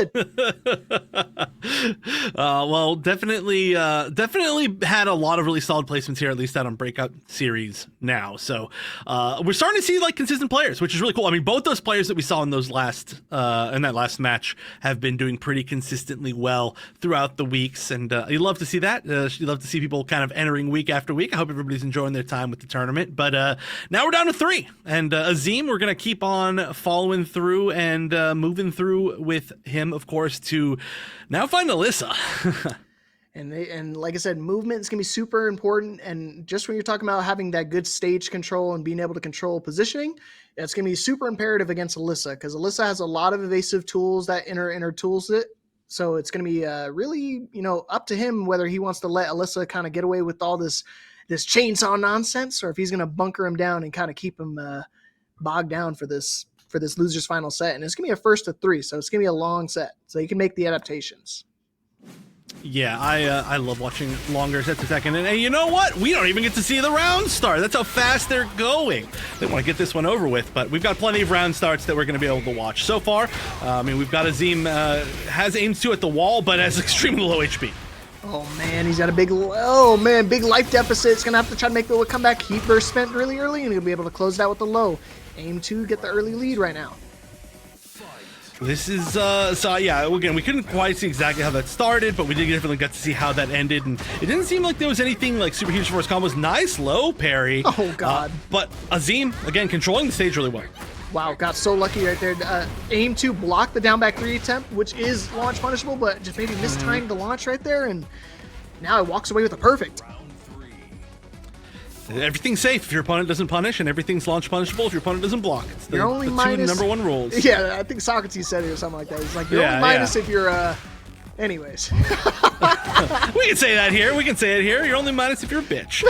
good. Well, definitely had a lot of really solid placements here, at least out on Breakout series now. So we're starting to see like consistent players, which is really cool. I mean, both those players that we saw in those last in that last match have been doing pretty consistently well throughout the weeks, and you love to see that. You love to see people kind of entering week after week. I hope everybody's enjoying their time with the tournament. But now we're down to 3, and Azeem, we're gonna keep on following through and moving through with him, of course, to now find Alyssa. And like I said, movement is going to be super important. And just when you're talking about having that good stage control and being able to control positioning, it's going to be super imperative against Alyssa, because Alyssa has a lot of evasive tools that enter in her tool set. So it's going to be really, up to him whether he wants to let Alyssa kind of get away with all this chainsaw nonsense, or if he's going to bunker him down and kind of keep him bogged down for this loser's final set. And it's going to be a first to 3, so it's going to be a long set, so you can make the adaptations. Yeah, I love watching longer sets of Tekken, and you know what? We don't even get to see the round start. That's how fast they're going. They want to get this one over with, but we've got plenty of round starts that we're going to be able to watch. So far, we've got Azeem has Aimedtwo at the wall, but has extremely low HP. Oh man, he's got a big life deficit. It's going to have to try to make the comeback. Heat burst spent really early, and he'll be able to close it out with the low. Aimedtwo get the early lead right now. This is, so yeah, again, we couldn't quite see exactly how that started, but we did definitely get to see how that ended, and it didn't seem like there was anything like super huge force combos. Nice low parry. Oh, God. But Azeem, again, controlling the stage really well. Wow, got so lucky right there. Aimedtwo blocked the down back 3 attempt, which is launch punishable, but just maybe mistimed the launch right there, and now it walks away with a perfect. Everything's safe if your opponent doesn't punish, and everything's launch punishable if your opponent doesn't block. It's the, only the minus, two number 1 rules. Yeah, I think Socrates said it or something like that. It's like, you're only minus if you're, anyways. We can say that here. We can say it here. You're only minus if you're a bitch.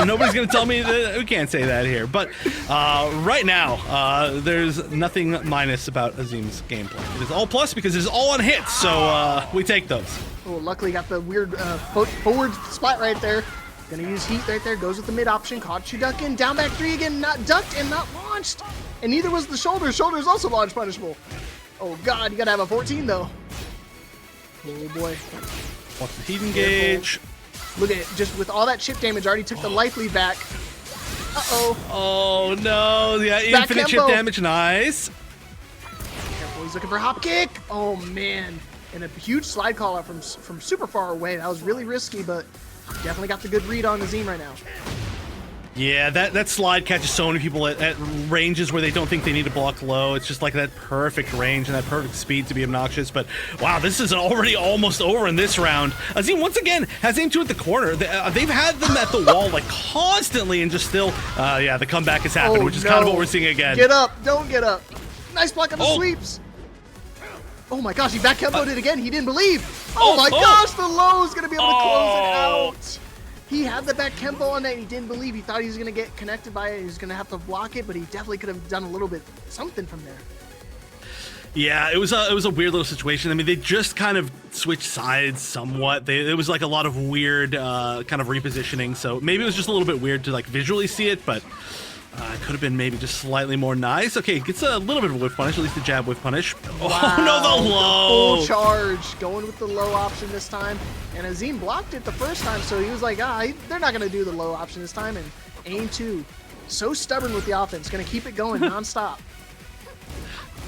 Nobody's going to tell me that we can't say that here. But right now, there's nothing minus about Azeem's gameplay. It is all plus because it is all on hits, so we take those. Oh, luckily got the weird forward spot right there. Gonna use heat right there, goes with the mid option, caught you ducking, down back 3 again, not ducked and not launched. And neither was the shoulder. Shoulder is also launch punishable. Oh God, you gotta have a 14 though. Oh boy. Watch the heat engage. Look at it, just with all that chip damage, already took the life lead back. Uh-oh. Oh no, yeah, infinite chip damage, nice. Careful, he's looking for hop kick. Oh man, and a huge slide call out from super far away. That was really risky, but definitely got the good read on Azeem right now. Yeah, that slide catches so many people at ranges where they don't think they need to block low. It's just like that perfect range and that perfect speed to be obnoxious. But wow, this is already almost over in this round. Azeem once again has Aimedtwo at the corner. They've had them at the wall like constantly, and just still, yeah, the comeback has happened, which is kind of what we're seeing again. Get up, don't get up. Nice block on the sweeps. Oh my gosh, he back comboed it again. He didn't believe. Oh my gosh, the low is going to be able to close it out. He had the back kempo on that and he didn't believe. He thought he was going to get connected by it. He was going to have to block it, but he definitely could have done a little bit something from there. Yeah, it was a weird little situation. I mean, they just kind of switched sides somewhat. It was like a lot of weird kind of repositioning. So maybe it was just a little bit weird to like visually see it, but it could have been maybe just slightly more nice. Okay, gets a little bit of a whiff punish, at least the jab whiff punish. Wow, oh no, the low! Full charge, going with the low option this time. And Azeem blocked it the first time, so he was like, they're not going to do the low option this time. And Aimedtwo, so stubborn with the offense, going to keep it going nonstop.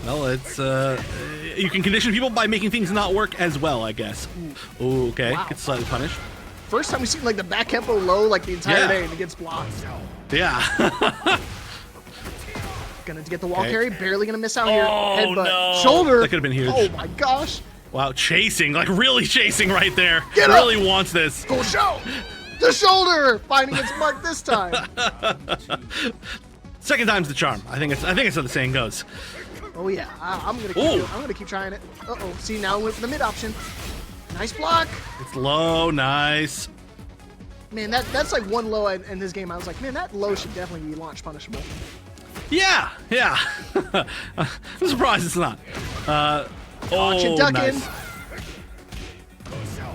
Well, it's, you can condition people by making things not work as well, I guess. Ooh, okay, wow. Gets slightly punished. First time we've seen like the back tempo low like the entire day and it gets blocked. Yeah. Gonna get the wall carry, barely gonna miss out here. Headbutt. No. Shoulder. That could have been huge. Oh my gosh. Wow, chasing, like really chasing right there. Get really up. Wants this. Full show. The shoulder finding its mark this time. Second time's the charm. I think it's how the saying goes. Oh yeah, I'm gonna keep trying it. Uh-oh, see now we went for the mid option. Nice block. It's low, nice. Man, that's like one low in this game. I was like, man, that low should definitely be launch punishable. Yeah. I'm surprised it's not. Ducking. Nice.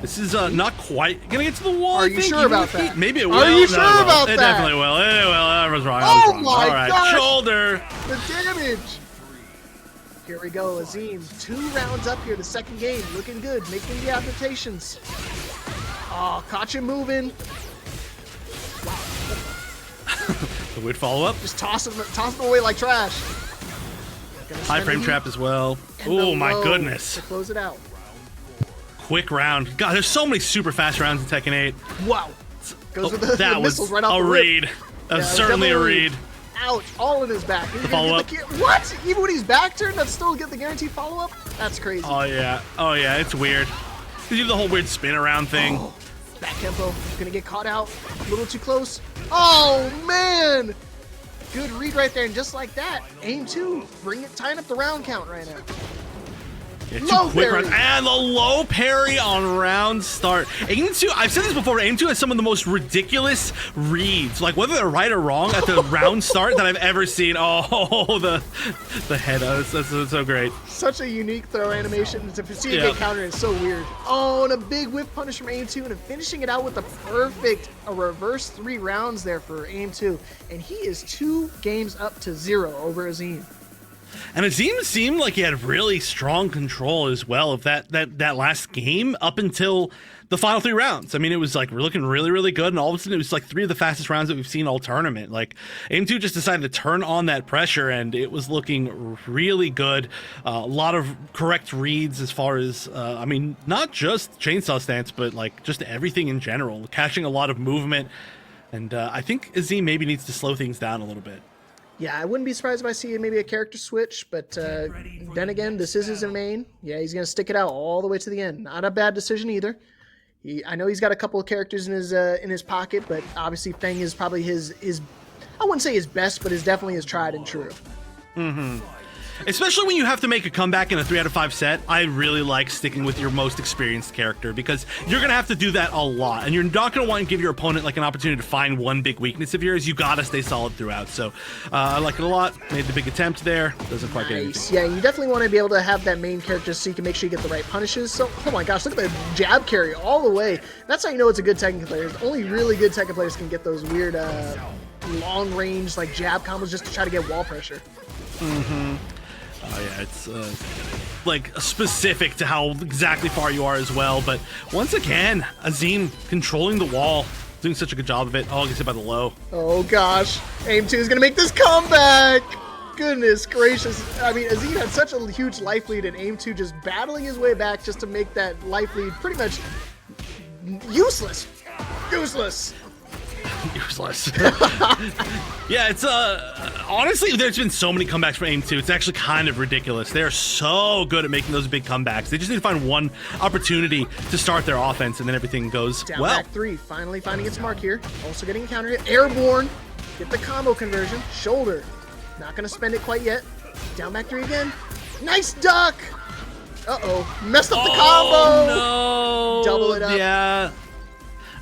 This is not quite gonna get to the wall. Are you sure about that? Maybe it will. Are you sure about that? It definitely will. It will. I was wrong. Oh my All right, gosh. shoulder. The damage. Here we go, Azeem. 2 rounds up here, the second game. Looking good, making the adaptations. Oh, caught you moving. The weird follow-up. Just toss him away like trash. High frame trap as well. Oh my goodness. To close it out. Quick round. God, there's so many super fast rounds in Tekken 8. Wow. Goes with that the was missiles right off a the rip. read. That was certainly a read. Ouch, all in his back. The follow-up. What? Even when he's back turned, that's still get the guaranteed follow-up? That's crazy. Oh yeah, it's weird. You do the whole weird spin around thing. Oh, back tempo, gonna get caught out. A little too close. Oh man! Good read right there, and just like that, Aimedtwo, tying up the round count right now. Yeah, low quick parry. round, and the low parry on round start. Aimedtwo, I've said this before, Aimedtwo has some of the most ridiculous reads, like whether they're right or wrong at the round start that I've ever seen. Oh, the head, that's so great. Such a unique throw animation. To see it get countered is so weird. Oh, and a big whip punish from Aimedtwo, and finishing it out with the perfect reverse 3 rounds there for Aimedtwo. And he is 2 games up to 0 over Azeem. And Azeem seemed like he had really strong control as well of that last game up until the final 3 rounds. I mean, it was like we're looking really, really good, and all of a sudden it was like 3 of the fastest rounds that we've seen all tournament. Like Aimedtwo just decided to turn on that pressure, and it was looking really good. A lot of correct reads as far as I mean, not just chainsaw stance, but like just everything in general, catching a lot of movement. And I think Azeem maybe needs to slow things down a little bit. Yeah, I wouldn't be surprised if I see maybe a character switch, but then again, this is his main. Yeah, he's going to stick it out all the way to the end. Not a bad decision either. I know he's got a couple of characters in his pocket, but obviously Feng is probably his I wouldn't say his best, but is definitely his tried and true. Mm-hmm. Especially when you have to make a comeback in a 3 out of 5 set, I really like sticking with your most experienced character because you're going to have to do that a lot. And you're not going to want to give your opponent like an opportunity to find one big weakness of yours. You got to stay solid throughout. So I like it a lot. Made the big attempt there. Doesn't quite get anything. Yeah, you definitely want to be able to have that main character so you can make sure you get the right punishes. So, oh my gosh, look at the jab carry all the way. That's how you know it's a good Tekken player. Only really good Tekken players can get those weird long range like jab combos just to try to get wall pressure. Mm-hmm. Oh yeah, it's like specific to how exactly far you are as well. But once again, Azeem controlling the wall, doing such a good job of it. Oh, gets hit by the low. Oh gosh, Aimedtwo is gonna make this comeback. Goodness gracious! I mean, Azeem had such a huge life lead, and Aimedtwo just battling his way back just to make that life lead pretty much useless. Useless. Useless. Yeah, it's honestly, there's been so many comebacks for Aimedtwo. It's actually kind of ridiculous. They're so good at making those big comebacks. They just need to find one opportunity to start their offense, and then everything goes down well. Back 3, finally finding its mark here. Also getting a counter hit. Airborne. Get the combo conversion. Shoulder. Not gonna spend it quite yet. Down back 3 again. Nice duck. Uh-oh. Messed up the combo. No. Double it up. Yeah.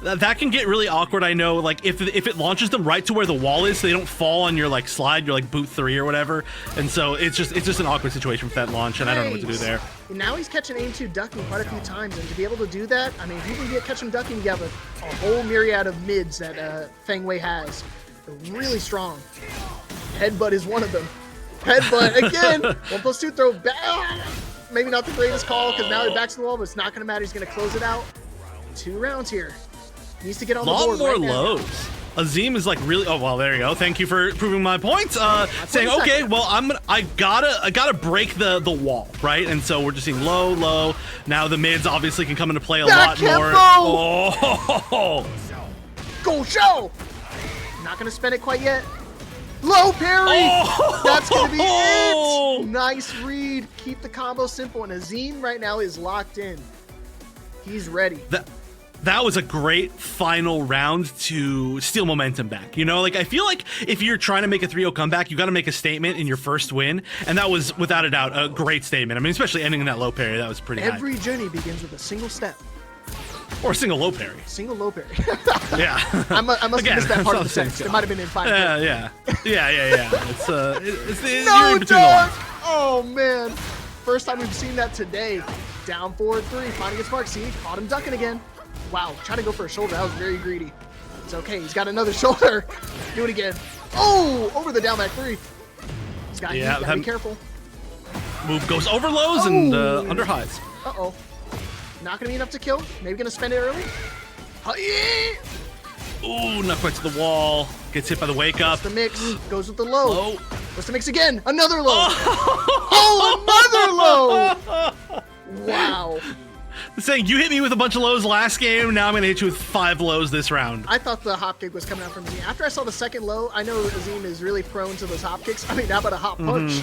That can get really awkward, I know. Like if it launches them right to where the wall is, so they don't fall on your like slide, your like boot 3 or whatever. And so it's just an awkward situation with that launch, and I don't know what to do there. And now he's catching Aimedtwo ducking quite a few times, and to be able to do that, I mean, if you can catch him ducking, you have a whole myriad of mids that Feng Wei has. They're really strong. Headbutt is one of them. Headbutt again. 1+2 throw back. Maybe not the greatest call because now he backs to the wall, but it's not going to matter. He's going to close it out. 2 rounds here. Needs to get on the board more right now. lows. Azeem is like really. Oh well, there you go. Thank you for proving my point. Saying okay, well I gotta break the wall, right? And so we're just seeing low. Now the mids obviously can come into play a lot more. Oh, go show! Not gonna spend it quite yet. Low parry. Oh! That's gonna be it. Nice read. Keep the combo simple, and Azeem right now is locked in. He's ready. That was a great final round to steal momentum back. You know, like I feel like if you're trying to make a 3-0 comeback, you got to make a statement in your first win, and that was without a doubt a great statement. I mean, especially ending in that low parry, that was pretty high. Every journey begins with a single step. Or a single low parry. Single low parry. Yeah. I must have missed that part of the text. It might have been in 5 minutes. Yeah. It's no you're in between the lines. Oh man. First time we've seen that today. Down forward 3, finding its mark. See, caught him ducking again. Wow, trying to go for a shoulder. That was very greedy. It's okay. He's got another shoulder. Do it again. Oh, over the down back 3. He's got to be careful. Move goes over lows and under highs. Uh-oh. Not going to be enough to kill. Maybe going to spend it early. Oh, yeah. Ooh, not quite to the wall. Gets hit by the wake up. The mix goes with the low. Low. What's the mix again? Another low. Oh, another low. Wow. Saying you hit me with a bunch of lows last game. Now I'm going to hit you with 5 lows this round. I thought the hop kick was coming out from Azeem. After I saw the second low, I know Azeem is really prone to those hop kicks. I mean, how about a hop punch?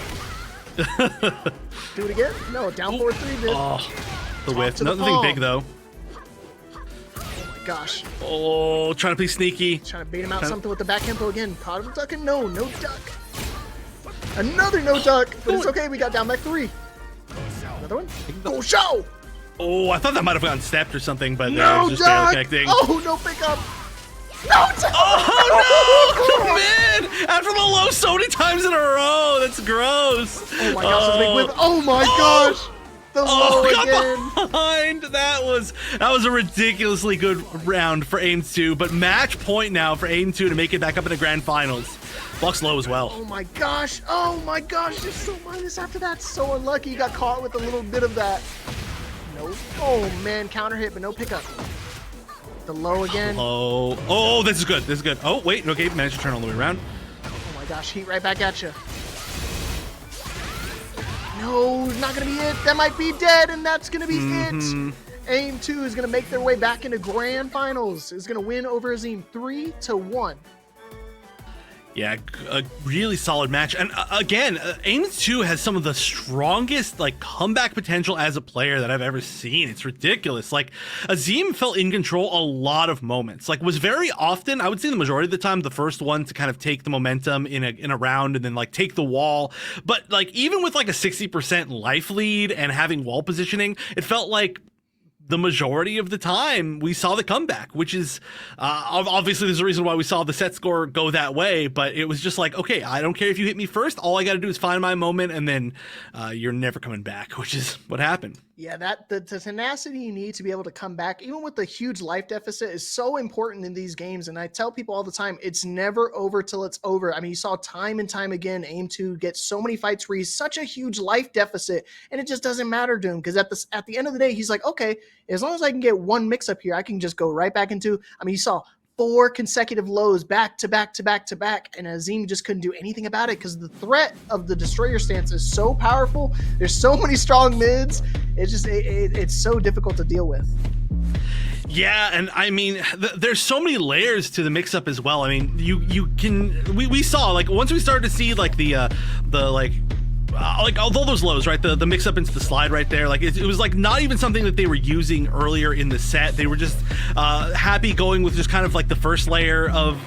Do it again? No, down forward 3 did. Oh, the whiff. Nothing big, though. Oh, my gosh. Oh, trying to be sneaky. Trying to bait him out something with the back tempo again. Caught him ducking. No, no duck. Another no duck, but it's okay. We got down back 3. Another one. Go show. Oh, I thought that might have gotten stepped or something, but no was just duck. connecting. Oh, no pickup. No duck. Oh, no. Man, after the low so many times in a row. That's gross. Oh, my gosh. That's a big whip. Oh, my gosh. The low again. Behind. That was a ridiculously good round for Aimedtwo, but match point now for Aimedtwo to make it back up in the grand finals. Buck's low as well. Oh my gosh. Oh my gosh. Just so minus after that. So unlucky. He got caught with a little bit of that. Nope. Oh man, counter hit, but no pickup. The low again. Oh, oh, this is good. This is good. Oh wait, okay, managed to turn all the way around. Oh my gosh, heat right back at you. No, not gonna be it. That might be dead, and that's gonna be it. Aimedtwo is gonna make their way back into grand finals. Is gonna win over Azeem 3-1. Yeah, a really solid match. And again, Aimedtwo has some of the strongest like comeback potential as a player that I've ever seen. It's ridiculous. Like Azeem felt in control a lot of moments. Like was very often, I would say the majority of the time, the first one to kind of take the momentum in a round and then like take the wall. But like even with like a 60% life lead and having wall positioning, it felt like the majority of the time we saw the comeback, which is obviously there's a reason why we saw the set score go that way, but it was just like, okay, I don't care if you hit me first. All I got to do is find my moment, and then you're never coming back, which is what happened. Yeah, the tenacity you need to be able to come back, even with the huge life deficit, is so important in these games. And I tell people all the time, it's never over till it's over. I mean, you saw time and time again, Aimedtwo get so many fights where he's such a huge life deficit, and it just doesn't matter to him because at the end of the day, he's like, okay, as long as I can get one mix up here, I can just go right back into. I mean, you saw 4 consecutive lows back to back to back to back, and Azeem just couldn't do anything about it because the threat of the destroyer stance is so powerful. There's so many strong mids. It's just it's so difficult to deal with. Yeah, and I mean, there's so many layers to the mix-up as well. I mean, we saw like once we started to see like the like all those lows, right? The mix up into the slide right there, like it was like not even something that they were using earlier in the set. They were just happy going with just kind of like the first layer of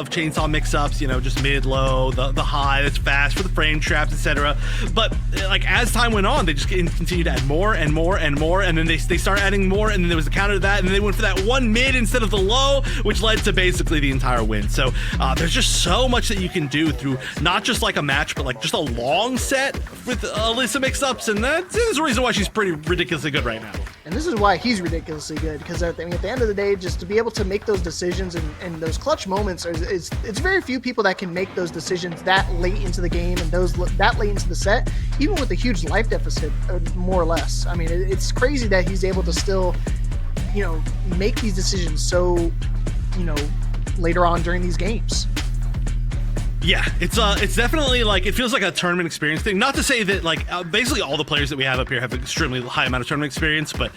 chainsaw mix-ups, you know, just mid, low, the high that's fast for the frame traps, etc. But like as time went on, they just continued to add more and more and more, and then they start adding more, and then there was a counter to that, and then they went for that one mid instead of the low, which led to basically the entire win. So there's just so much that you can do through not just like a match, but like just a long set with Alyssa mix-ups, and that's the reason why she's pretty ridiculously good right now. And this is why he's ridiculously good, because I mean, at the end of the day, just to be able to make those decisions and those clutch moments, it's very few people that can make those decisions that late into the game and that late into the set, even with a huge life deficit, more or less. I mean, it's crazy that he's able to still, you know, make these decisions so, you know, later on during these games. Yeah, it's definitely like, it feels like a tournament experience thing. Not to say that like basically all the players that we have up here have an extremely high amount of tournament experience, but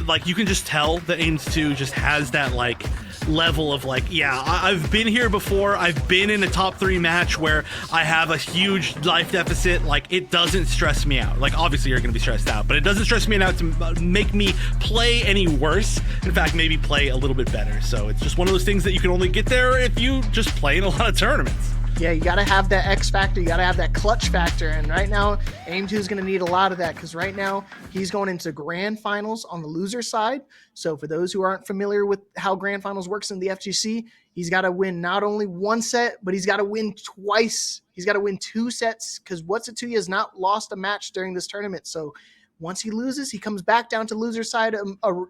like you can just tell that Aimedtwo just has that like level of like, yeah, I've been here before. I've been in a top 3 match where I have a huge life deficit. Like it doesn't stress me out. Like obviously you're gonna be stressed out, but it doesn't stress me out to make me play any worse. In fact, maybe play a little bit better. So it's just one of those things that you can only get there if you just play in a lot of tournaments. Yeah, you got to have that X factor. You got to have that clutch factor. And right now, Aimedtwo is going to need a lot of that because right now he's going into grand finals on the loser side. So for those who aren't familiar with how grand finals works in the FGC, he's got to win not only one set, but he's got to win twice. He's got to win 2 sets because What's-It-To has not lost a match during this tournament. So once he loses, he comes back down to loser side,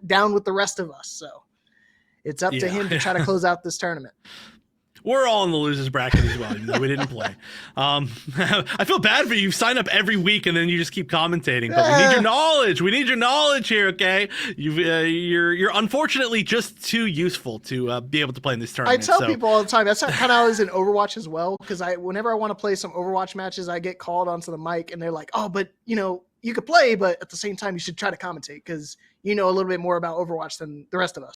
down with the rest of us. So it's up to him to try to close out this tournament. We're all in the losers bracket as well, even though we didn't play. I feel bad for you. You sign up every week and then you just keep commentating. But we need your knowledge. We need your knowledge here, okay? You're unfortunately just too useful to be able to play in this I tournament. tell people all the time, that's kind of how I was in Overwatch as well, because whenever I want to play some Overwatch matches, I get called onto the mic and they're like, oh, but you could play, but at the same time you should try to commentate because you know a little bit more about Overwatch than the rest of us.